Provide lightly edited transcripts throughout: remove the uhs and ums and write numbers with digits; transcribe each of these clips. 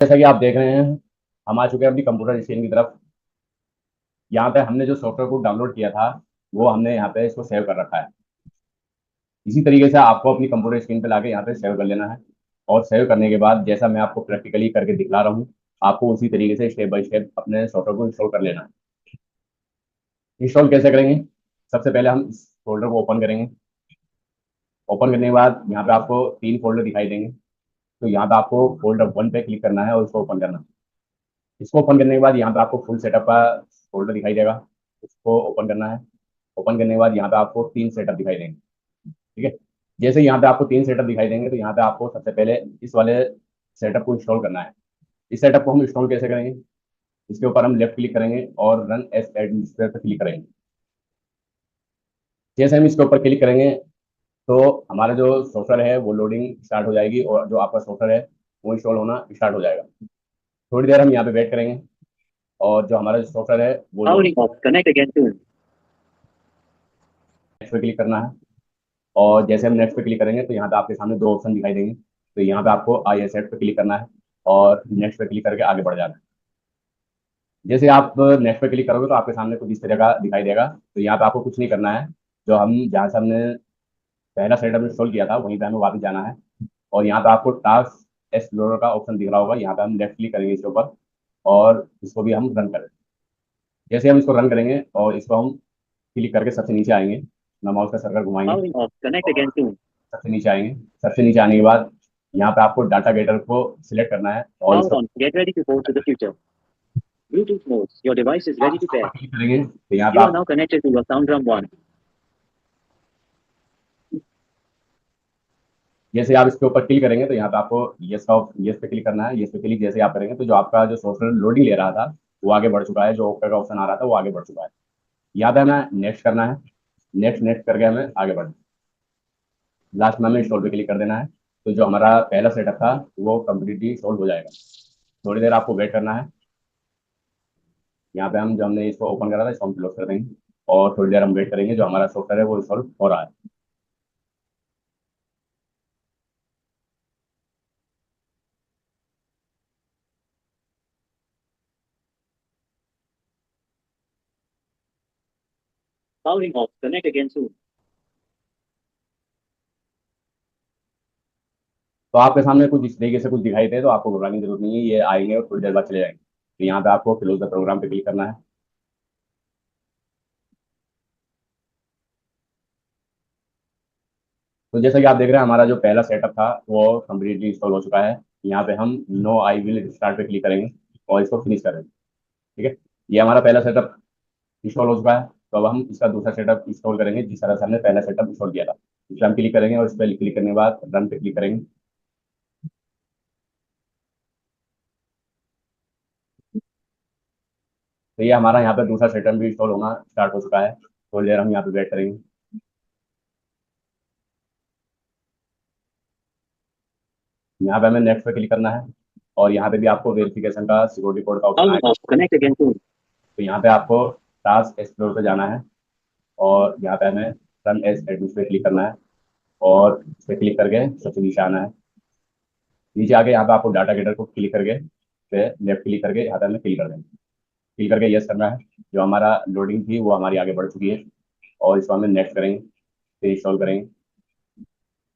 जैसा कि आप देख रहे हैं, हम आ चुके हैं अपनी कंप्यूटर स्क्रीन की तरफ। यहाँ पे हमने जो सॉफ्टवेयर को डाउनलोड किया था, वो हमने यहाँ पे इसको सेव कर रखा है। इसी तरीके से आपको अपनी कंप्यूटर स्क्रीन पे लाके यहाँ पे सेव कर लेना है। और सेव करने के बाद जैसा मैं आपको प्रैक्टिकली करके दिखला रहा हूँ, आपको उसी तरीके से स्टेप बाय स्टेप अपने सॉफ्टवेयर को इंस्टॉल कर लेना है। इंस्टॉल कैसे करेंगे? सबसे पहले हम इस फोल्डर को ओपन करेंगे। ओपन करने के बाद यहाँ पे आपको 3 फोल्डर दिखाई देंगे। तो यहाँ पे आपको फोल्डर 1 पे क्लिक करना है और इसको ओपन करना है। इसको ओपन करने के बाद यहाँ पे आपको फुल सेटअप का फोल्डर दिखाई देगा। उसको ओपन करना है। ओपन करने के बाद यहाँ पे आपको 3 सेटअप दिखाई देंगे। ठीक है। जैसे यहाँ पे आपको 3 सेटअप दिखाई देंगे, तो यहाँ पे आपको सबसे पहले इस वाले सेटअप को इंस्टॉल करना है। इस सेटअप को हम इंस्टॉल कैसे करेंगे? इसके ऊपर हम लेफ्ट क्लिक करेंगे और रन एज एडमिनिस्ट्रेटर पर क्लिक करेंगे। जैसे हम इसके ऊपर क्लिक करेंगे, तो हमारा जो सॉफ्टवेयर है वो लोडिंग स्टार्ट हो जाएगी और जो आपका सॉफ्टवेयर है वो इंस्टॉल होना स्टार्ट हो जाएगा। थोड़ी देर हम यहाँ पे वेट करेंगे और जो हमारा सॉफ्टवेयर है वो load Powering off. Connect again soon. Next पे क्लिक करना है। और जैसे हम नेक्स्ट पे क्लिक करेंगे, तो यहाँ पे आपके सामने 2 ऑप्शन दिखाई देंगे। तो यहाँ पे आपको आई एसेट पे क्लिक करना है और नेक्स्ट पे क्लिक करके आगे बढ़ जाना है। जैसे आप नेक्स्ट पे क्लिक करोगे, तो आपके सामने कुछ इस तरह का दिखाई देगा। तो यहाँ पे आपको कुछ नहीं करना है। जो हम जहाँ से हमने पहला सेटअप इंस्टॉल किया था, वहीं पे हमें वापस जाना है। और यहाँ पे आपको टास्क एक्सप्लोरर का ऑप्शन दिख रहा होगा, यहाँ पे हम लेफ्ट क्लिक करेंगे इसके ऊपर और इसको भी हम रन करें। जैसे हम इसको रन करेंगे और इसको हम क्लिक करके सबसे नीचे आएंगे, अपना माउस का सर्कल घुमाएंगे Powering off. Connect और again soon. सबसे नीचे आएंगे। सबसे नीचे आने के बाद यहाँ पे आपको डाटा गेटर को सिलेक्ट करना है और Power इसको on. Get ready to go to the future. Bluetooth modes. Your device is आप ready to इसके ऊपर pair. क्लिक करेंगे, तो यहाँ पे You are आप now connected to your SoundDrum One. जैसे आप इसके ऊपर क्लिक करेंगे, तो यहाँ पे आपको यस पे क्लिक करना है। यस पे क्लिक जैसे आप करेंगे, तो जो आपका जो सॉफ्टवेयर लोडिंग ले रहा था वो आगे बढ़ चुका है। जो ओके का ऑप्शन आ रहा था वो आगे बढ़ चुका है। यहाँ पे हमें नेक्स्ट करना है। नेक्स्ट नेक्स्ट करके हमें आगे बढ़ना है। लास्ट में हमें इंस्टॉल पे क्लिक कर देना है। तो जो हमारा पहला सेटअप था वो कम्प्लीटली इंस्टॉल हो जाएगा। थोड़ी देर आपको वेट करना है। यहाँ पे हम जो हमने इसको ओपन करा था इसको हम क्लोज कर देंगे और थोड़ी देर हम वेट करेंगे। जो हमारा सॉफ्टवेयर है वो इंस्टॉल हो रहा है। Powering off. Connect again soon. तो आपके सामने कुछ इस तरीके से कुछ दिखाई दे, तो आपको घबराने की जरूरत नहीं है। ये आएंगे और थोड़ी देर बाद चले जाएंगे। तो यहाँ पे आपको क्लोज द प्रोग्राम पे क्लिक करना है। तो जैसा कि आप देख रहे हैं, हमारा जो पहला सेटअप था वो कम्प्लीटली इंस्टॉल हो चुका है। यहाँ पे हम नो आई विल स्टार्ट पे क्लिक करेंगे और इसको फिनिश करेंगे। ठीक है। ये हमारा पहला सेटअप इंस्टॉल हो चुका है। तो अब हम इसका दूसरा सेटअप इंस्टॉल करेंगे, जिस तरह से हमने पहला सेटअप इंस्टॉल किया था। इस पर हम क्लिक करेंगे और इस पर क्लिक करने के बाद रन पे क्लिक करेंगे। तो ये हमारा यहाँ पे दूसरा सेटअप भी इंस्टॉल होना स्टार्ट हो चुका है। थोड़ी देर हम यहाँ पे वेट करेंगे। यहाँ पे हमें नेक्स्ट पे क्लिक करना है और यहाँ पे भी आपको वेरिफिकेशन का सिक्योरिटी कोड का ऑप्शन Powering आएगा। off. Connect again soon. तो यहाँ पे आपको टास्क एक्सप्लोर पे जाना है और यहाँ पे हमें रन एज एडमिन पे क्लिक करना है और इस पे क्लिक करके सबसे नीचे आना है। नीचे आके यहाँ पे आपको डाटा गेटर को क्लिक करके फिर लेफ्ट क्लिक करके यहाँ पे हमें क्लिक कर देना है। क्लिक करके यस करना है। जो हमारा लोडिंग थी वो हमारी आगे बढ़ चुकी है और इसको हमें नेक्स्ट करेंगे, फिर इंस्टॉल करेंगे।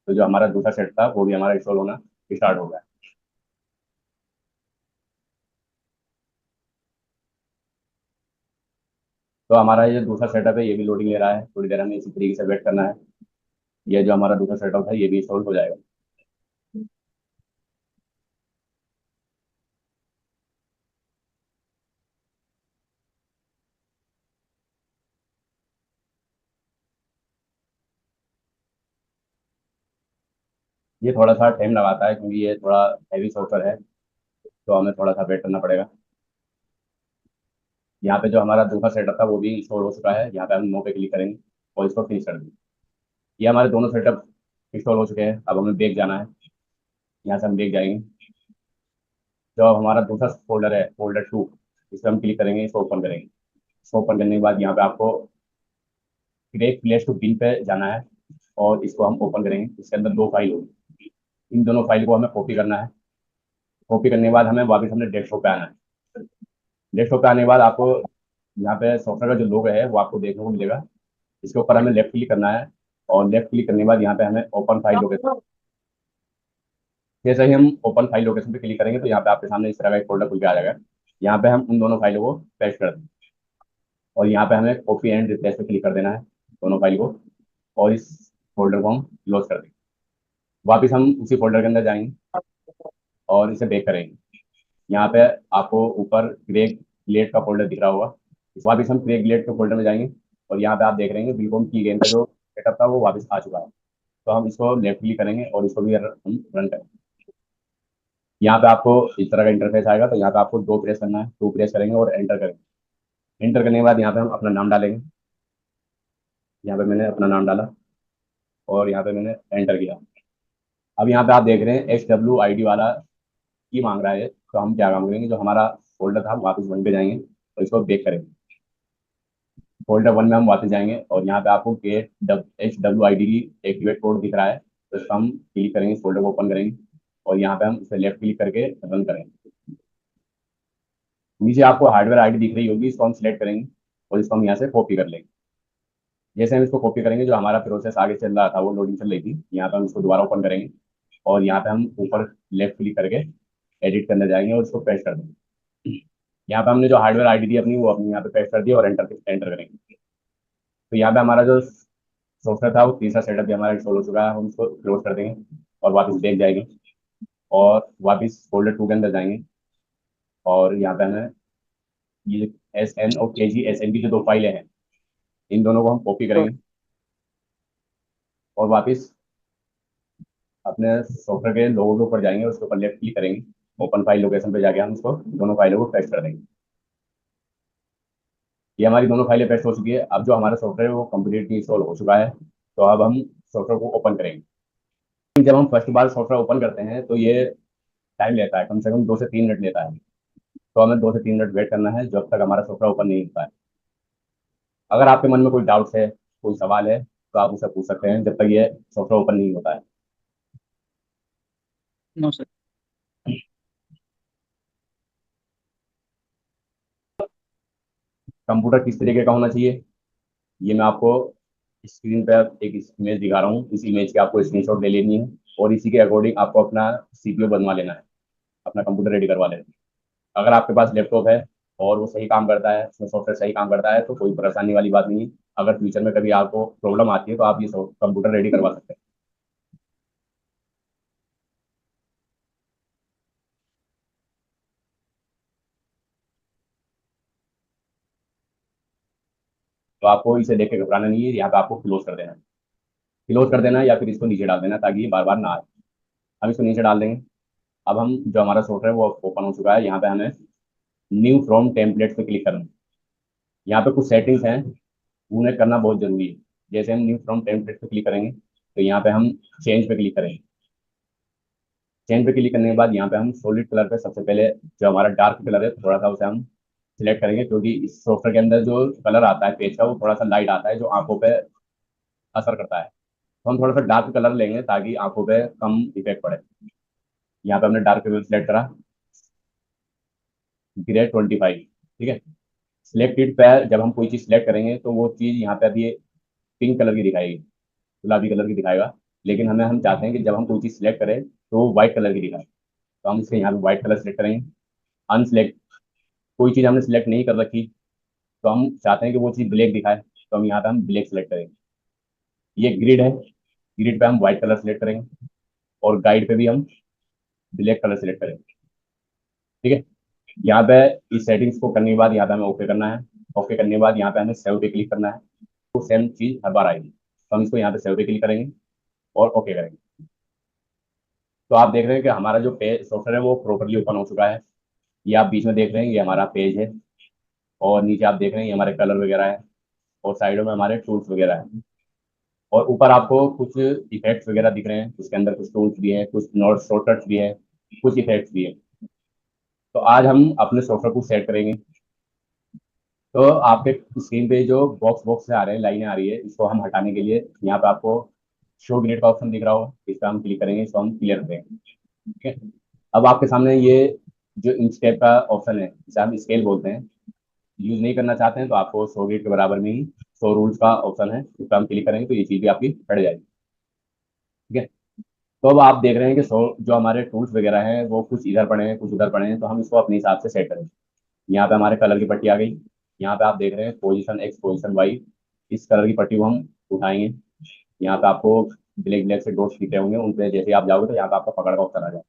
तो जो हमारा दूसरा सेट था वो भी हमारा इंस्टॉल होना स्टार्ट हो गया। तो हमारा ये दूसरा सेटअप है, ये भी लोडिंग ले रहा है। थोड़ी देर हमें इसी तरीके से वेट करना है। ये जो हमारा दूसरा सेटअप है ये भी इंस्टॉल हो जाएगा। ये थोड़ा सा टाइम लगाता है क्योंकि ये थोड़ा हैवी सॉफ्टवेयर है, तो हमें थोड़ा सा वेट करना पड़ेगा। यहाँ पे जो हमारा दूसरा सेटअप था वो भी इंस्टॉल हो चुका है। यहाँ पे हम नो पे क्लिक करेंगे और इसको फिनिश कर देंगे। ये हमारे दोनों सेटअप इंस्टॉल हो चुके हैं। अब हमें बैक जाना है। यहाँ से हम बैक जाएंगे। जो हमारा दूसरा फोल्डर है, फोल्डर 2, इस पर हम क्लिक करेंगे, इसको ओपन करेंगे। इसको ओपन करने के बाद यहाँ पे आपको क्रिएट प्लेस टू बिन पे जाना है और इसको हम ओपन करेंगे। इसके अंदर 2 फाइल होगी। इन दोनों फाइल को हमें कॉपी करना है कॉपी करने के बाद हमें वापस हमने डेस्कटॉप पे आना है। डेस्कटॉप पे आने के बाद आपको यहाँ पे सॉफ्टवेयर का जो लोगो है वो आपको देखने को मिलेगा। इसके ऊपर हमें लेफ्ट क्लिक करना है, और लेफ्ट क्लिक करने के बाद यहाँ पे हमें ओपन फाइल लोकेशन, जैसे ही हम ओपन फाइल लोकेशन पे क्लिक करेंगे तो यहाँ पे आपके सामने इस तरह का एक फोल्डर खुल के आ जाएगा। यहाँ पे हम उन दोनों फाइलों को पेस्ट कर दें, और यहाँ पे हमें कॉपी एंड रिप्लेस पे क्लिक कर देना है दोनों फाइल को, और इस फोल्डर को हम क्लोज कर देंगे। वापिस हम उसी फोल्डर के अंदर जाएंगे और इसे बेक करेंगे। यहाँ पे आपको ऊपर ग्रे ग्लेड का फोल्डर दिख रहा होगा, इस वापिस हम ग्रे ग्लेड के फोल्डर में जाएंगे, और यहाँ पे आप देख रहे हैं बीकॉम की गेम का जो सेटअप था वो वापस आ चुका है। तो हम इसको लेफ्ट क्लिक करेंगे और इसको भी हम रन करेंगे। यहाँ पे आपको इस तरह का इंटरफेस आएगा, तो यहाँ पे आपको दो प्रेस करना है, टू प्रेस करेंगे और एंटर करेंगे। एंटर करने के बाद यहाँ पे हम अपना नाम डालेंगे। यहाँ पे मैंने अपना नाम डाला और यहाँ पे मैंने एंटर किया। अब यहाँ पे आप देख रहे हैं XWID वाला की मांग रहा है, तो हम क्या काम करेंगे, जो हमारा फोल्डर था वापस वहीं पे जाएंगे और इसको बेक करेंगे। फोल्डर वन में हम वापस जाएंगे और यहाँ पे आपको गेट HWID की एक्टिवेट कोड दिख रहा है, तो इसको हम क्लिक करेंगे, इस फोल्डर को ओपन करेंगे और यहाँ पे हम इसे लेफ्ट क्लिक करके रन करेंगे। नीचे आपको हार्डवेयर आईडी दिख रही होगी, इसको हम सिलेक्ट करेंगे और इसको हम यहाँ से कॉपी कर लेंगे। जैसे हम इसको कॉपी करेंगे, जो हमारा प्रोसेस आगे चल रहा था वो लोडिंग चल रही थी, यहाँ पे हम इसको दोबारा ओपन करेंगे और यहाँ पे हम ऊपर लेफ्ट क्लिक करके एडिट करने जाएंगे और इसको पेस्ट कर देंगे। यहाँ पे हमने जो हार्डवेयर आईडी दी अपनी वो अपनी यहाँ पे पेस्ट कर दी और एंटर एंटर करेंगे। तो यहाँ पे हमारा जो सॉफ्टवेयर था वो तीसरा सेटअप भी हमारा इंस्टॉल हो चुका है, हम उसको क्लोज कर देंगे और वापस बैक जाएंगे और वापस फोल्डर टू के अंदर जाएंगे, और यहाँ पे हमें ये SN और KGSN की जो दो फाइलें हैं इन दोनों को हम कॉपी करेंगे और वापस अपने सॉफ्टवेयर के लोगो के ऊपर जाएंगे, उसके ऊपर लेफ्ट क्लिक करेंगे, ओपन फाइल लोकेशन पे जाके हम इसको दोनों फाइलों को पेस्ट कर देंगे। ये हमारी दोनों फाइलें पेस्ट हो चुकी है। अब जो हमारा सॉफ्टवेयर है वो कम्प्लीटली इंस्टॉल हो चुका है। तो अब हम सॉफ्टवेयर को ओपन करेंगे। जब हम फर्स्ट बार सॉफ्टवेयर ओपन करते हैं तो ये टाइम लेता है, कम से कम 2 से 3 मिनट लेता है। तो हमें 2 से 3 मिनट वेट करना है जब तक हमारा सॉफ्टवेयर ओपन नहीं होता है। अगर आपके मन में कोई डाउट्स है, कोई सवाल है, तो आप उसे पूछ सकते हैं जब तक ये सॉफ्टवेयर ओपन नहीं होता है। No sir. कंप्यूटर किस तरीके का होना चाहिए, ये मैं आपको स्क्रीन पर एक इमेज दिखा रहा हूँ। इस इमेज की आपको स्क्रीनशॉट ले लेनी है और इसी के अकॉर्डिंग आपको अपना CPU बनवा लेना है, अपना कंप्यूटर रेडी करवा लेना है। अगर आपके पास लैपटॉप है और वो सही काम करता है, उसमें सॉफ्टवेयर सही काम करता है, तो कोई परेशानी वाली बात नहीं है। अगर फ्यूचर में कभी आपको प्रॉब्लम आती है तो आप ये कंप्यूटर रेडी करवा सकते हैं। तो आपको इसे देख के घबराना नहीं है, यहाँ पे आपको क्लोज कर देना है। क्लोज कर देना है या फिर इसको नीचे डाल देना ताकि ये बार बार ना आए। हम इसको नीचे डाल देंगे। अब हम जो हमारा सॉफ्टवेयर है वो ओपन हो चुका है। यहाँ पे हमें न्यू फ्रॉम टेम्पलेट पे क्लिक करना है। यहाँ पे कुछ सेटिंग्स हैं, उन्हें करना बहुत जरूरी है। जैसे हम न्यू फ्रॉम टेम्पलेट पे क्लिक करेंगे तो यहाँ पे हम चेंज पे क्लिक करेंगे। चेंज पे क्लिक करने के बाद यहाँ पे हम सॉलिड कलर पे सबसे पहले जो हमारा डार्क कलर है थोड़ा सा उसे हम सिलेक्ट करेंगे, क्योंकि इस सॉफ्टवेयर के अंदर जो कलर आता है पेज का वो थोड़ा सा लाइट आता है जो आंखों पे असर करता है। तो हम थोड़ा सा डार्क कलर लेंगे ताकि आंखों पे कम इफेक्ट पड़े। यहाँ पे हमने डार्क कलर सिलेक्ट करा, ग्रे 25, ठीक है। सिलेक्टेड पे जब हम कोई चीज़ सिलेक्ट करेंगे तो वो चीज़ यहाँ पे अभी पिंक कलर की दिखाएगी, गुलाबी कलर की दिखाएगा। लेकिन हम चाहते हैं कि जब हम कोई चीज़ सिलेक्ट करें तो वो व्हाइट कलर की दिखाए। तो हम इसके यहाँ पे व्हाइट कलर सिलेक्ट करेंगे। अनसिलेक्ट कोई चीज़ हमने सिलेक्ट नहीं कर रखी तो हम चाहते हैं कि वो चीज़ ब्लैक दिखाए, तो हम यहाँ पे हम ब्लैक सेलेक्ट करेंगे। ये ग्रिड है, ग्रिड पे हम व्हाइट कलर सेलेक्ट करेंगे और गाइड पे भी हम ब्लैक कलर सेलेक्ट करेंगे, ठीक है। यहाँ पे इस सेटिंग्स को करने के बाद यहाँ पे हमें ओके करना है। ओके करने के बाद यहाँ पे हमें सेव पे क्लिक करना है, तो सेम चीज़ हर बार आएगी। तो हम इसको यहाँ पे सेव पे क्लिक करेंगे और ओके करेंगे। तो आप देख रहे हैं कि हमारा जो पेज सॉफ्टवेयर है वो प्रॉपरली ओपन हो चुका है। ये आप बीच में देख रहे हैं ये हमारा पेज है, और नीचे आप देख रहे हैं ये हमारे कलर वगैरह है, और साइडों में हमारे टूल्स वगैरह है। और ऊपर आपको कुछ इफेक्ट्स वगैरह दिख रहे हैं, उसके अंदर कुछ टूल्स भी हैं, कुछ नोट शॉर्टकट्स भी हैं, कुछ इफेक्ट्स भी हैं। तो आज हम अपने सॉफ्टवेयर को सेट करेंगे। तो आपके स्क्रीन पे जो बॉक्स बॉक्स से आ रहे हैं, लाइनें आ रही है, इसको हम हटाने के लिए यहाँ पे आपको शो ग्रेड का ऑप्शन दिख रहा हो, इस पर हम क्लिक करेंगे, इसको हम क्लियर करेंगे, ठीक है। अब आपके सामने ये जो इंच टेप का ऑप्शन है, जिसे हम स्केल बोलते हैं, यूज नहीं करना चाहते हैं तो आपको 100 गेट के बराबर में ही 100 रूल्स का ऑप्शन है, उस पर हम क्लिक करेंगे तो ये चीज भी आपकी हट जाएगी। ठीक है। तो अब आप देख रहे हैं कि 100 जो हमारे टूल्स वगैरह हैं वो कुछ इधर पड़े हैं कुछ उधर पड़े हैं, तो हम इसको अपने हिसाब से सेट करेंगे। यहाँ पे हमारे कलर की पट्टी आ गई। यहाँ पे आप देख रहे हैं पोजीशन एक्स पोजीशन वाई, इस कलर की पट्टी को हम उठाएंगे। यहाँ पे आपको ब्लैक ब्लैक से डॉट्स दिख रहे होंगे, उन पे जैसे ही आप जाओगे तो यहाँ पे आपका पकड़ का ऑप्शन आ जाए,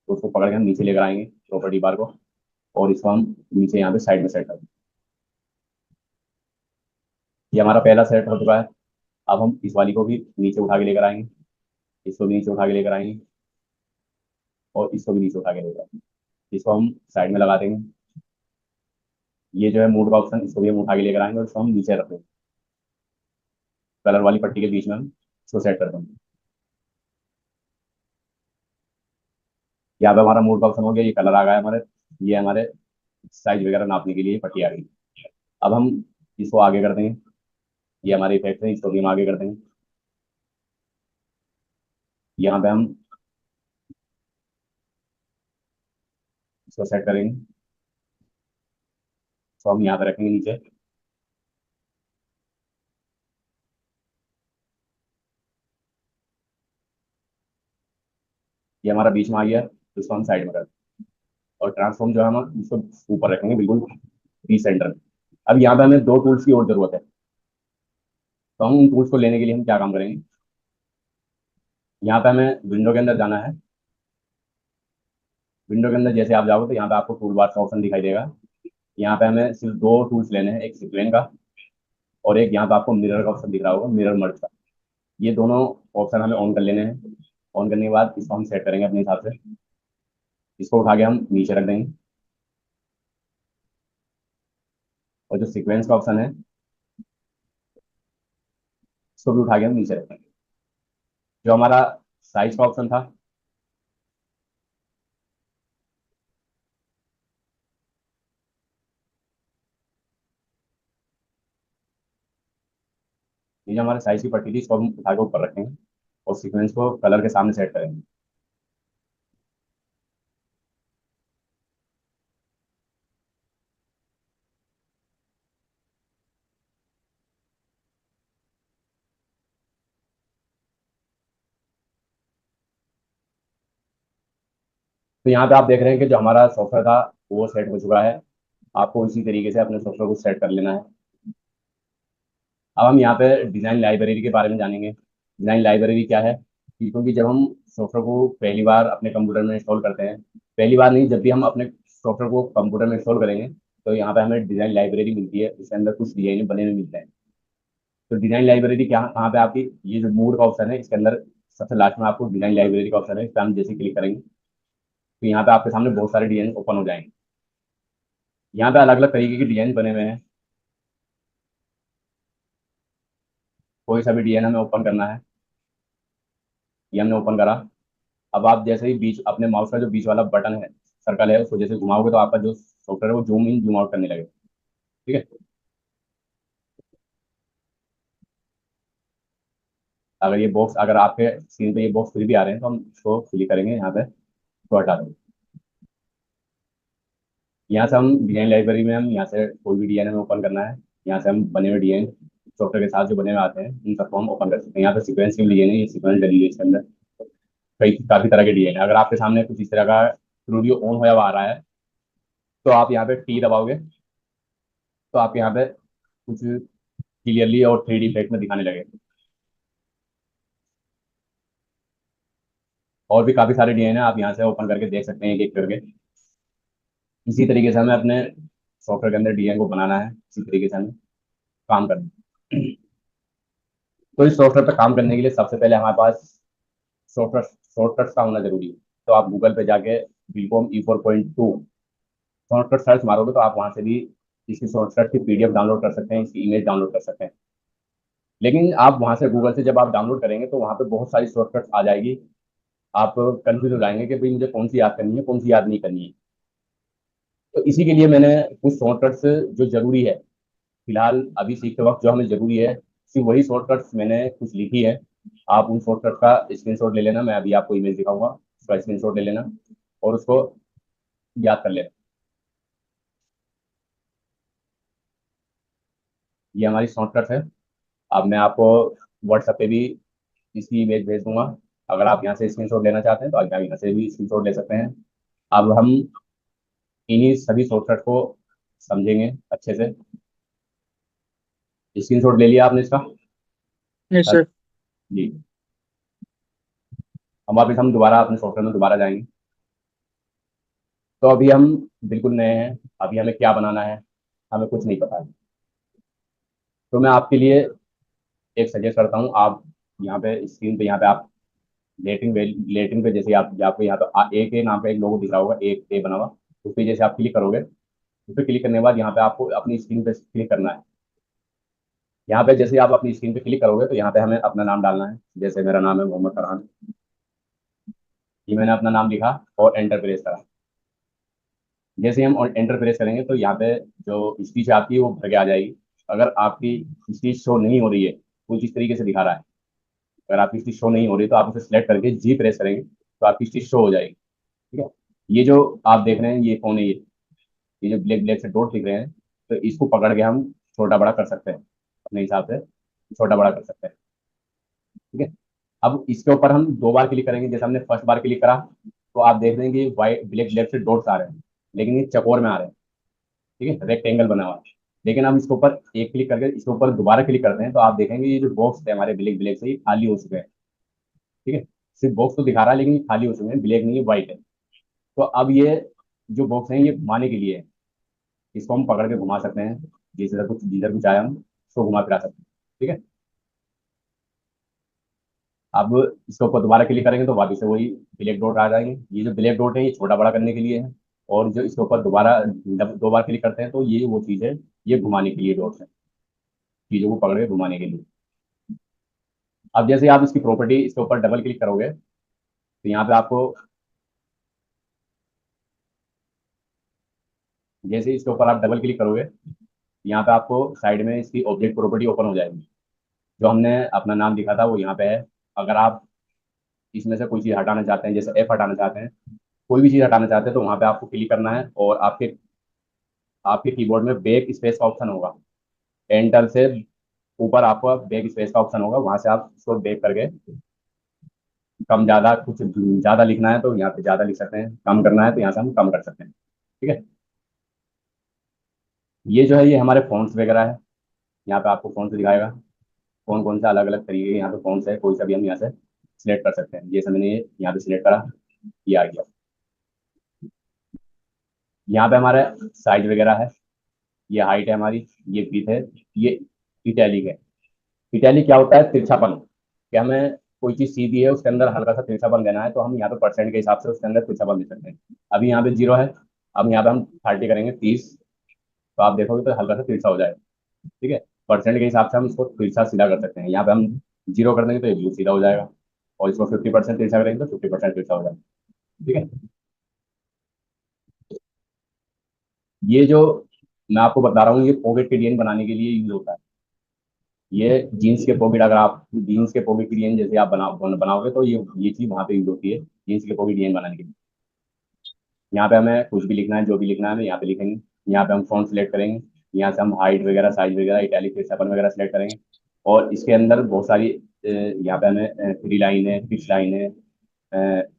तो उसको पकड़ के हम नीचे लेकर आएंगे प्रॉपर्टी बार को, और इसको हम नीचे यहाँ पे साइड में सेट करेंगे। ये हमारा पहला सेट हो चुका है। अब हम इस वाली को भी नीचे उठा के लेकर आएंगे, इसको भी नीचे उठा के लेकर आएंगे, और इसको भी नीचे उठा के लेकर आएंगे। इसको हम साइड में लगा देंगे। ये जो है मूड का ऑप्शन, इसको भी हम उठा के लेकर आएंगे और इसको हम नीचे रख देंगे, कलर वाली पट्टी के बीच में हम इसको सेट कर देंगे। यहाँ पे हमारा मूड का ऑप्शन हो गया, ये कलर आ गया हमारे, ये हमारे साइज वगैरह नापने के लिए पट्टी आ गई। अब हम इसको आगे कर देंगे, ये हमारे इफेक्ट है, इसको भी हम आगे कर देंगे। यहाँ पे हम इसको सेट करेंगे, तो हम यहाँ पे रखेंगे नीचे। ये हमारा बीच में आ गया, तो इसको हम साइड में कर देंगे। और ट्रांसफॉर्म जो है हम इसको ऊपर रखेंगे बिल्कुल बी सेंटर में। अब यहाँ पे हमें दो टूल्स की और जरूरत है, तो हम उन टूल्स को लेने के लिए हम क्या काम करेंगे, यहाँ पे हमें विंडो के अंदर जाना है। विंडो के अंदर जैसे आप जाओगे तो यहाँ पे आपको टूल बार का ऑप्शन दिखाई देगा। यहाँ पे हमें सिर्फ दो टूल्स लेने हैं, एक सिक्वेंस का और एक यहाँ पे आपको मिरर का ऑप्शन दिख रहा होगा, मिरर मर्ज का। ये दोनों ऑप्शन हमें ऑन कर लेने हैं। ऑन करने के बाद इसको हम सेट करेंगे अपने हिसाब से। इसको उठा के हम नीचे रख देंगे, और जो सीक्वेंस का ऑप्शन है इसको भी उठा के हम नीचे रख देंगे। जो हमारा साइज का ऑप्शन था, ये जो हमारे साइज की पट्टी थी इसको हम उठा के ऊपर रखेंगे और सीक्वेंस को कलर के सामने सेट करेंगे। तो यहाँ पे आप देख रहे हैं कि जो हमारा सॉफ्टवेयर था वो सेट हो चुका है। आपको इसी तरीके से अपने सॉफ्टवेयर को सेट कर लेना है। अब हम यहाँ पे डिज़ाइन लाइब्रेरी के बारे में जानेंगे। डिज़ाइन लाइब्रेरी क्या है, क्योंकि जब हम सॉफ्टवेयर को पहली बार अपने कंप्यूटर में इंस्टॉल करते हैं, पहली बार नहीं, जब भी हम अपने सॉफ्टवेयर को कंप्यूटर में इंस्टॉल करेंगे तो यहाँ पे हमें डिज़ाइन लाइब्रेरी मिलती है, उसके अंदर कुछ डिजाइन बने हुए मिलते हैं। तो डिज़ाइन लाइब्रेरी क्या कहाँ पे आपकी, ये जो मूड का ऑप्शन है इसके अंदर सबसे लास्ट में आपको डिज़ाइन लाइब्रेरी का ऑप्शन है, इस पर हम जैसे क्लिक करेंगे तो यहाँ पे आपके सामने बहुत सारे डिजाइन ओपन हो जाएंगे। यहाँ पे अलग अलग तरीके के डिजाइन बने हुए हैं, कोई सा भी डिजाइन हमें ओपन करना है। ये हमने ओपन करा। अब आप जैसे ही बीच अपने माउस का जो बीच वाला बटन है, सर्कल है, उसको जैसे घुमाओगे तो आपका जो सॉफ्टवेयर है वो जूम इन जूम आउट करने लगेगा। ठीक है। अगर ये बॉक्स, अगर आपके स्क्रीन पे ये बॉक्स फिर भी आ रहे हैं तो हम इसको क्लिक करेंगे यहाँ पे, तो हटा देंगे। यहाँ से हम डिजाइन लाइब्रेरी में हम यहाँ से कोई भी डिजाइन हमें ओपन करना है, यहाँ से हम बने हुए डिजाइन सॉफ्टवेयर के साथ जो बने हुए आते हैं इन सबको हम ओपन कर सकते हैं। यहाँ पे सीक्वेंस की डिजाइन है, ये सीक्वेंस डली है इसके अंदर, कई काफी तरह के डिजाइन है। अगर आपके सामने कुछ इस तरह का स्टूडियो ऑन होया हुआ आ रहा है तो आप यहाँ पे टी दबाओगे तो आप यहाँ पे कुछ क्लियरली और 3D इफेक्ट में दिखाने लगे। और भी काफी सारे डिजाइन है, आप यहाँ से ओपन करके देख सकते हैं एक एक करके। इसी तरीके से हमें अपने सॉफ्टवेयर के अंदर डिजाइन को बनाना है, इसी तरीके से हमें काम करना है। तो इस सॉफ्टवेयर पर काम करने के लिए सबसे पहले हमारे पास शॉर्टकट शॉर्टकट्स का होना जरूरी है। तो आप गूगल पे जाके बिलकॉम E4.2 शॉर्टकट सर्च मारोगे तो आप वहां से भी इसकी शॉर्टकट की PDF डाउनलोड कर सकते हैं, इसकी इमेज डाउनलोड कर सकते हैं। लेकिन आप वहां से गूगल से जब आप डाउनलोड करेंगे तो वहां पे बहुत सारी शॉर्टकट्स आ जाएगी, आप कंफ्यूज हो जाएंगे कि भाई मुझे कौन सी याद करनी है कौन सी याद नहीं करनी है। तो इसी के लिए मैंने कुछ शॉर्टकट्स जो जरूरी है फिलहाल अभी सीखते वक्त जो हमें जरूरी है, सिर्फ वही शॉर्टकट्स मैंने कुछ लिखी है। आप उन शॉर्टकट का स्क्रीनशॉट ले लेना, मैं अभी आपको इमेज दिखाऊंगा, उसका स्क्रीनशॉट ले लेना। और उसको याद कर लें। ये हमारी शॉर्टकट है। अब मैं आपको व्हाट्सएप पे भी इसकी इमेज भेज दूंगा। अगर आप यहाँ से स्क्रीनशॉट लेना चाहते हैं तो आप यहाँ से भी स्क्रीनशॉट ले सकते हैं। अब हम इन्हीं सभी शॉर्टकट को समझेंगे अच्छे से। स्क्रीनशॉट ले लिया आपने इसका? Yes sir. जी। हम वापस हम दोबारा अपने सॉफ्टवेयर में दोबारा जाएंगे। तो अभी हम बिल्कुल नए हैं, अभी हमें क्या बनाना है हमें कुछ नहीं पता है। तो मैं आपके लिए एक सजेस्ट करता हूँ। आप यहाँ पे स्क्रीन पे, यहाँ पे आप लेटिंग पे, जैसे आप आपको यहाँ पे ए के नाम पे एक लोगो दिख रहा होगा, एक ए बना हुआ। उस पर जैसे आप क्लिक करोगे, उस पर क्लिक करने के बाद यहाँ पे आपको अपनी स्क्रीन पे क्लिक करना है। यहाँ पे जैसे आप अपनी स्क्रीन पे क्लिक करोगे तो यहाँ पे हमें अपना नाम डालना है। जैसे मेरा नाम है मोहम्मद फरहान। ये मैंने अपना नाम लिखा और एंटर प्रेस करा। जैसे ही हम एंटर प्रेस करेंगे तो यहाँ पे जो स्पीच आपकी है वो भर के आ जाएगी। अगर आपकी स्पीच शो नहीं हो रही है, कुछ इस तरीके से दिखा रहा है, अगर आपकी स्पीच शो नहीं हो रही तो आप उसे सेलेक्ट करके जी प्रेस करेंगे तो आपकी स्पीच शो हो जाएगी। ठीक है। ये जो आप देख रहे हैं ये फोन है, ये जो ब्लैक ब्लैक से डॉट दिख रहे हैं, तो इसको पकड़ के हम छोटा बड़ा कर सकते हैं अपने हिसाब से, छोटा बड़ा कर सकते हैं। ठीक है। अब इसके ऊपर हम दो बार क्लिक करेंगे। जैसे हमने फर्स्ट बार क्लिक करा तो आप देख रहे हैं कि वाइट ब्लैक ब्लैक से डॉट्स आ रहे हैं, लेकिन ये चकोर में आ रहे हैं। ठीक है, रेक्टेंगल बना हुआ है। लेकिन हम इसके ऊपर एक क्लिक करके इसके ऊपर दोबारा क्लिक करते हैं तो आप देखेंगे ये जो बॉक्स थे हमारे ब्लैक ब्लैक से, ये खाली हो चुके हैं। ठीक है। सिर्फ बॉक्स तो दिखा रहा है लेकिन ये खाली हो चुके हैं, ब्लैक नहीं है, व्हाइट है। तो अब ये जो बॉक्स है ये घुमाने के लिए है। इसको हम पकड़ के घुमा सकते हैं, जिधर कुछ आया हम उसको घुमा फिरा सकते हैं। ठीक है। अब इसके ऊपर दोबारा क्लिक करेंगे तो वापस से वही ब्लैक डॉट आ जाएंगे। ये जो ब्लैक डॉट है ये छोटा बड़ा करने के लिए है। और जो इसके ऊपर दोबारा दो बार क्लिक करते हैं तो ये वो चीज़ है, ये घुमाने के लिए डॉट्स है, चीज़ों को पकड़ के घुमाने के लिए। अब जैसे आप इसकी प्रॉपर्टी इसके ऊपर डबल क्लिक करोगे तो यहाँ पे आपको, जैसे इसके ऊपर आप डबल क्लिक करोगे यहाँ पे आपको साइड में इसकी ऑब्जेक्ट प्रॉपर्टी ओपन हो जाएगी। जो हमने अपना नाम लिखा था वो यहाँ पे है। अगर आप इसमें से कोई चीज़ हटाना चाहते हैं, जैसे एफ हटाना चाहते हैं, कोई भी चीज़ हटाना चाहते हैं, तो वहाँ पे आपको क्लिक करना है और आपके आपके कीबोर्ड में बैक स्पेस का ऑप्शन होगा। एंटर से ऊपर आपको बैक स्पेस का ऑप्शन होगा, वहां से आप इसको बैक करके कम ज़्यादा, कुछ ज़्यादा लिखना है तो यहाँ पे ज़्यादा लिख सकते हैं, कम करना है तो यहाँ से हम कम कर सकते हैं। ठीक है। ये जो है ये हमारे फ़ॉन्ट्स वगैरह है। यहाँ पे आपको फ़ॉन्ट्स दिखाएगा कौन कौन सा अलग अलग तरीके के यहाँ पे फ़ॉन्ट्स है, कोई सा भी हम यहाँ से सिलेक्ट कर सकते हैं। जैसे मैंने ये यहाँ पे सिलेक्ट करा, ये आ गया। यहाँ पे हमारा साइज वगैरह है, ये हाइट है हमारी, ये विड्थ है, ये इटैलिक है। इटैलिक क्या होता है? तिरछापन। कि हमें कोई चीज़ सीधी है उसके अंदर हल्का सा तिरछापन देना है तो हम यहाँ पे परसेंट के हिसाब से उसके अंदर तिरछापन दे सकते हैं। अभी यहाँ पे 0 है, अब यहाँ पे हम 30 करेंगे, 30, तो आप देखोगे तो हल्का सा तिरछा हो जाएगा। ठीक है। परसेंट के हिसाब से हम इसको तिरछा सीधा कर सकते हैं। यहाँ पे हम 0 कर देंगे तो ये बिल्कुल सीधा हो जाएगा, और इसको 50% तिरछा करेंगे तो 50% तिरछा हो जाएगा। ठीक है। ये जो मैं आपको बता रहा हूँ ये पॉकेट के डिजाइन बनाने के लिए यूज होता है। ये जीन्स के पॉकेट, अगर आप जीन्स के पॉकेट की डिजाइन जैसे आप बनाओगे तो ये चीज वहां पे यूज होती है, जीन्स के पॉकेट डिजाइन बनाने के लिए। यहाँ पे हमें कुछ भी लिखना है, जो भी लिखना है हमें यहाँ पे लिखेंगे। यहाँ पे हम फॉन्ट सेलेक्ट करेंगे, यहाँ से हम हाइट वगैरह, साइज वगैरह, इटैलिक, सेपन वगैरह सेलेक्ट करेंगे। और इसके अंदर बहुत सारी यहाँ पे हमें थ्री लाइन है, फिक्स लाइन है,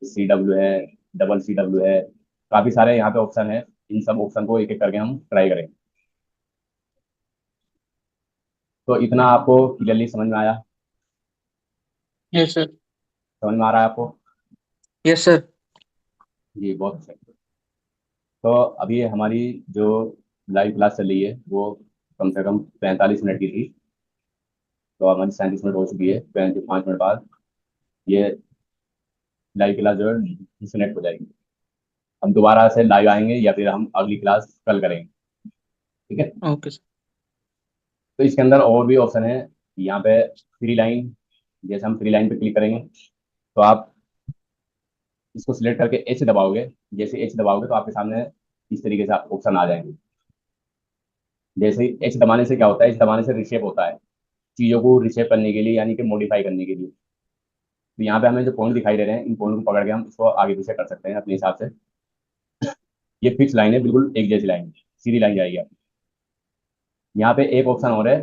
CW है, डबल CW है, काफी सारे यहाँ पे ऑप्शन है। इन सब ऑप्शन को एक एक करके हम ट्राई करेंगे। तो इतना आपको क्लियरली समझ में आया? Yes sir. समझ में आ रहा है आपको? Yes sir. जी, बहुत अच्छा। तो अभी हमारी जो लाइव क्लास चल रही है वो कम से कम 45 मिनट की थी। तो हमारी 37 मिनट हो चुकी है, 5 मिनट बाद ये लाइव क्लास जो है डिस्कनेक्ट हो जाएगी। हम दोबारा से लाइव आएंगे या फिर हम अगली क्लास कल करेंगे। ठीक है। Okay sir. तो इसके अंदर और भी ऑप्शन है। यहाँ पे थ्री लाइन, जैसे हम थ्री लाइन पे क्लिक करेंगे तो आप इसको सिलेक्ट करके एच दबाओगे। जैसे एच दबाओगे तो आपके सामने इस तरीके से ऑप्शन आ जाएंगे। जैसे एच दबाने से क्या होता है? एच दबाने से रिशेप होता है, चीज़ों को रिशेप करने के लिए, यानी कि मॉडिफाई करने के लिए। तो यहाँ पे हमें जो पॉइंट दिखाई दे रहे हैं इन पॉइंट को पकड़ के हम इसको आगे पीछे कर सकते हैं अपने हिसाब से। ये फिक्स लाइन है, बिल्कुल एक जैसी लाइन, सीधी लाइन जाएगी आपकी। यहाँ पे एक ऑप्शन और है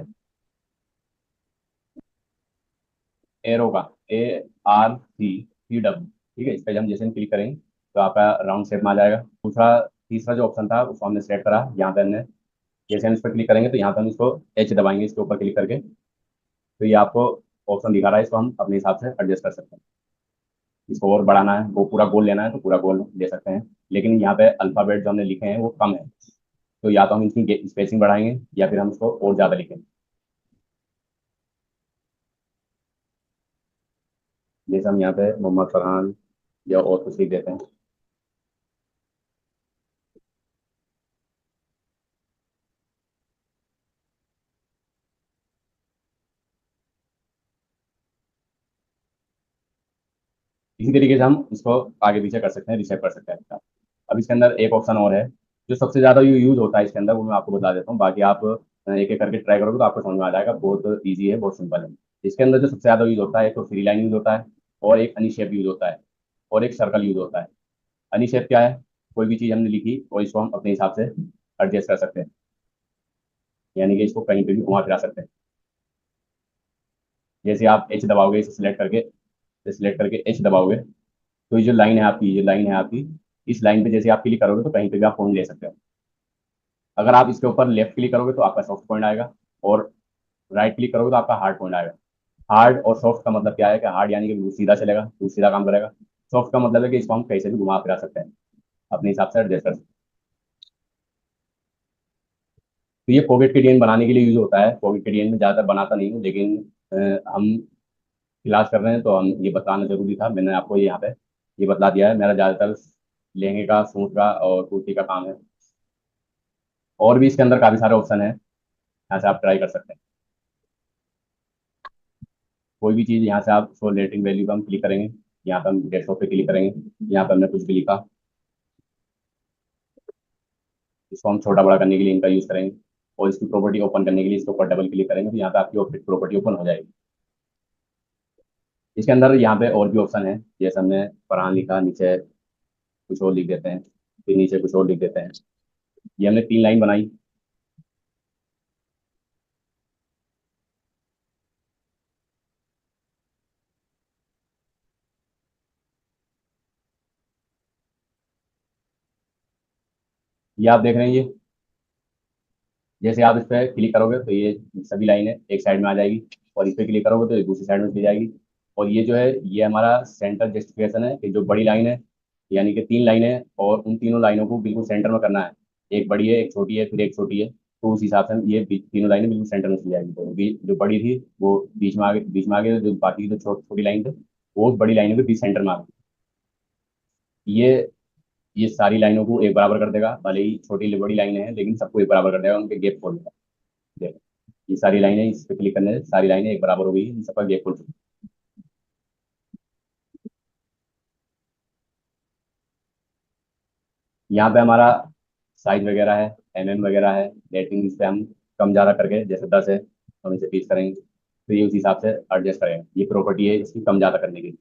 एरो का, ARC, ठीक है। इस पर हम जैसे क्लिक करेंगे तो आपका राउंड शेप में आ जाएगा। तीसरा जो ऑप्शन था उसको हमने सेलेक्ट करा। यहाँ पे हमने जैसे हम इस पर क्लिक करेंगे तो यहाँ पे हम इसको एच दबाएंगे इसके ऊपर क्लिक करके, तो ये आपको ऑप्शन दिखा रहा है। इसको हम अपने हिसाब से एडजस्ट कर सकते हैं। इसको और बढ़ाना है, वो पूरा गोल लेना है तो पूरा गोल ले सकते हैं। लेकिन यहाँ पे अल्फाबेट जो हमने लिखे हैं वो कम है, तो या तो हम इनकी स्पेसिंग बढ़ाएंगे या फिर हम इसको और ज़्यादा लिखेंगे। जैसे हम यहाँ पे मोहम्मद फरहान या और कुछ लिख देते हैं। इसी तरीके से हम इसको आगे पीछे कर सकते हैं, रिसेट कर सकते हैं। अब इसके अंदर एक ऑप्शन और है जो सबसे ज़्यादा यूज होता है इसके अंदर, वो मैं आपको बता देता हूँ। बाकी आप एक एक करके ट्राई करोगे तो आपको समझ में आ जाएगा। बहुत ईजी है, बहुत सिंपल है। इसके अंदर जो सबसे ज़्यादा यूज होता है, एक तो फ्री लाइन यूज होता है, और एक अनी शेप यूज होता है, और एक सर्कल यूज होता है। अनी शेप क्या है? कोई भी चीज़ हमने लिखी और इसको हम अपने हिसाब से एडजस्ट कर सकते हैं, यानी कि इसको कहीं पे भी घुमा फिरा सकते हैं। जैसे आप एच दबाओगे, इसे सिलेक्ट करके एच दबाओगे तो ये लाइन है आपकी, इस लाइन पे जैसे आप क्लिक करोगे तो कहीं पे भी आप पॉइंट ले सकते हो। अगर आप इसके ऊपर लेफ्ट क्लिक करोगे तो आपका सॉफ्ट पॉइंट आएगा, और राइट क्लिक करोगे तो आपका हार्ड पॉइंट आएगा। हार्ड और सॉफ्ट का मतलब क्या है कि हार्ड यानी कि बिल्कुल सीधा चलेगा, बिल्कुल सीधा काम करेगा। सॉफ्ट का मतलब है कि इसको हम कहीं से भी घुमा फिरा सकते हैं, अपने हिसाब से एडजस्ट कर सकते हैं। तो ये कोविड के डिजाइन बनाने के लिए यूज होता है। कोविड के डिजाइन में ज़्यादातर बनाता नहीं हूँ, लेकिन हम क्लास कर रहे हैं तो हम ये बताना जरूरी था। मैंने आपको यहाँ पे ये बता दिया है। मेरा ज़्यादातर लहंगे का, सूट का और कुर्ती का काम है। और भी इसके अंदर काफ़ी सारे ऑप्शन हैं, यहाँ से आप ट्राई कर सकते हैं। कोई भी चीज़ यहाँ से आप उसको रेटिंग वैल्यू पर हम क्लिक करेंगे, यहाँ पर हम डेस्कटॉप पे क्लिक करेंगे, यहाँ पर हमने कुछ भी लिखा, इसको हम छोटा बड़ा करने के लिए इनका यूज़ करेंगे, और इसकी प्रॉपर्टी ओपन करने के लिए इसके ऊपर डबल क्लिक करेंगे तो यहाँ पे आपकी प्रॉपर्टी ओपन हो जाएगी। इसके अंदर यहाँ पे और भी ऑप्शन है, जैसे हमने फरहान लिखा, नीचे कुछ और लिख देते हैं, फिर नीचे कुछ और लिख देते हैं। ये हमने 3 लाइन बनाई। ये आप देख रहे हैं, ये जैसे आप इस पर क्लिक करोगे तो ये सभी लाइनें एक साइड में आ जाएगी, और इस पर क्लिक करोगे तो ये दूसरी साइड में चली जाएगी। और ये जो है ये हमारा सेंटर जस्टिफिकेशन है कि जो बड़ी लाइन है, यानी कि 3 लाइनें, और उन तीनों लाइनों को बिल्कुल सेंटर में करना है। एक बड़ी है, एक छोटी है, फिर एक छोटी है, तो उस हिसाब से ये तीनों लाइनें बिल्कुल सेंटर में चली जाएगी। तो जो बड़ी थी वो बीच में आ गई, जो बाकी जो छोटी लाइन थे वो उस बड़ी लाइन के बीच सेंटर में आ गई। ये ये सारी लाइनों को एक बराबर कर देगा, भले ही छोटी बड़ी लाइनें हैं लेकिन सबको एक बराबर कर देगा, उनके गैप खोल देगा। देखो, ये सारी लाइनें, इस पे क्लिक करने से सारी लाइनें एक बराबर हो गई, इन सबका गैप खोल चुकी। यहाँ पे हमारा साइज वगैरह है, वगैरह है, रेटिंग इस पे हम कम ज़्यादा करके, जैसे 10 है हम इसे 20 करेंगे तो ये उस हिसाब से एडजस्ट करेंगे। ये प्रॉपर्टी है इसकी कम ज़्यादा करने की।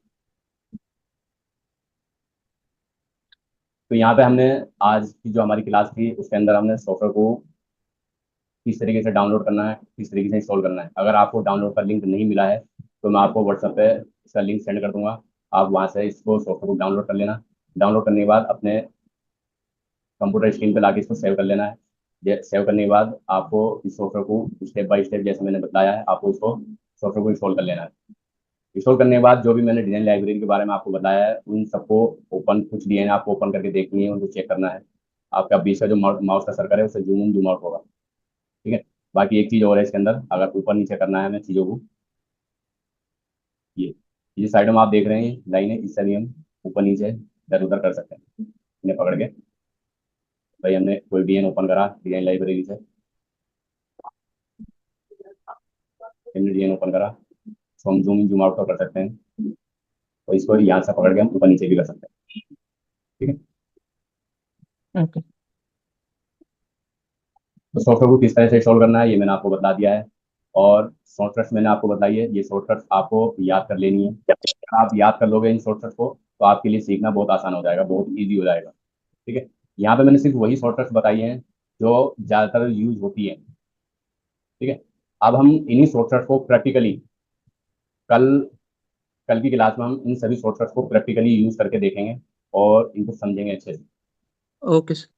तो यहाँ पे हमने आज की जो हमारी क्लास थी उसके अंदर हमने सॉफ्टवेयर को किस तरीके से डाउनलोड करना है, किस तरीके से इंस्टॉल करना है। अगर आपको डाउनलोड का लिंक नहीं मिला है तो मैं आपको व्हाट्सएप पे इसका लिंक सेंड कर दूंगा। आप वहाँ से इसको सॉफ्टवेयर को डाउनलोड कर लेना। डाउनलोड करने के बाद अपने कंप्यूटर स्क्रीन पे लाके इसको सेव कर लेना है। सेव करने के बाद आपको इस सॉफ्टवेयर को स्टेप बाय स्टेप जैसे मैंने बताया है, आपको इसको सॉफ्टवेयर को इंस्टॉल कर लेना है। इंस्टॉल करने के बाद जो भी मैंने डिजाइन लाइब्रेरी के बारे में आपको बताया है उन सबको ओपन, कुछ डिजाइन आपको ओपन करके देखनी है, उनको चेक करना है। आपका बीच का जो माउस का सर्कल है उससे जूम इन जूम आउट होगा, ठीक है। बाकी एक चीज़ और है इसके अंदर, अगर ऊपर नीचे करना है हमें चीज़ों को, ये ये साइड में आप देख रहे हैं ये लाइनें, इससे भी हम ऊपर नीचे इधर उधर कर सकते हैं इन्हें पकड़ के। भाई हमने कोई डिजाइन ओपन करा डिजाइन लाइब्रेरी से, हमने डिजाइन ओपन करा, तो हम जूम इन जूम आउट तो कर सकते हैं, और इसको यहाँ से पकड़ के हम ऊपर नीचे भी कर सकते हैं, ठीक है। ओके। तो सॉफ्टवेयर को किस तरह से इंस्टॉल करना है ये मैंने आपको बता दिया है, और शॉर्टकट्स मैंने आपको बताई है। ये शॉर्टकट्स आपको याद कर लेनी है। अगर आप याद कर लोगे इन शॉर्टकट्स को तो आपके लिए सीखना बहुत आसान हो जाएगा, बहुत ईजी हो जाएगा, ठीक है। यहाँ पे मैंने सिर्फ वही शॉर्टकट्स बताई हैं जो ज़्यादातर यूज होती हैं। ठीक है, अब हम इन्हीं शॉर्टकट्स को प्रैक्टिकली कल कल की क्लास में हम इन सभी शॉर्टकट्स को प्रैक्टिकली यूज करके देखेंगे और इनको समझेंगे अच्छे से। Okay sir.